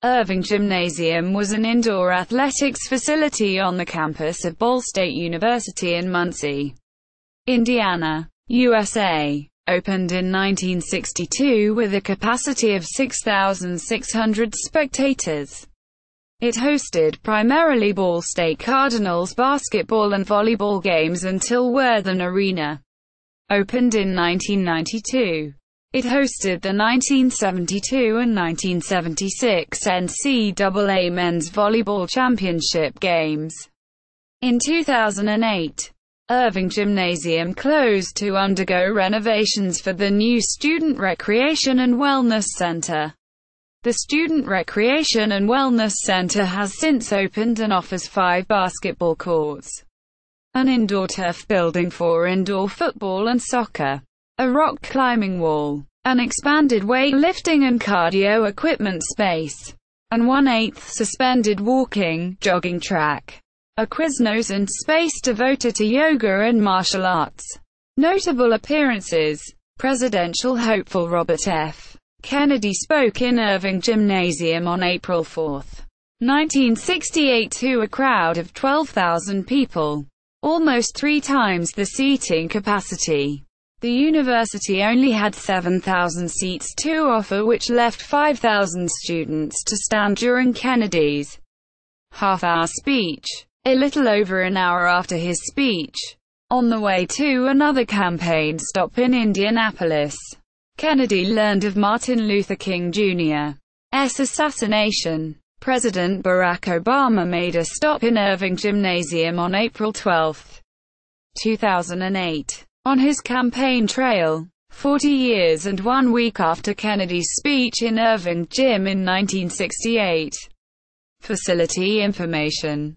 Irving Gymnasium was an indoor athletics facility on the campus of Ball State University in Muncie, Indiana, USA. Opened in 1962 with a capacity of 6,600 spectators. It hosted primarily Ball State Cardinals basketball and volleyball games until Worthen Arena opened in 1992. It hosted the 1972 and 1976 NCAA Men's Volleyball Championship games. In 2008, Irving Gymnasium closed to undergo renovations for the new Student Recreation and Wellness Center. The Student Recreation and Wellness Center has since opened and offers 5 basketball courts, an indoor turf building for indoor football and soccer, a rock climbing wall, an expanded weightlifting and cardio equipment space, and 1/8 suspended walking, jogging track, a Quiznos and space devoted to yoga and martial arts. Notable appearances: Presidential hopeful Robert F. Kennedy spoke in Irving Gymnasium on April 4, 1968 to a crowd of 12,000 people, almost 3 times the seating capacity. The university only had 7,000 seats to offer, which left 5,000 students to stand during Kennedy's half-hour speech. A little over an hour after his speech, on the way to another campaign stop in Indianapolis, Kennedy learned of Martin Luther King Jr.'s assassination. President Barack Obama made a stop in Irving Gymnasium on April 12, 2008, on his campaign trail, 40 years and 1 week after Kennedy's speech in Irving Gym in 1968. Facility information.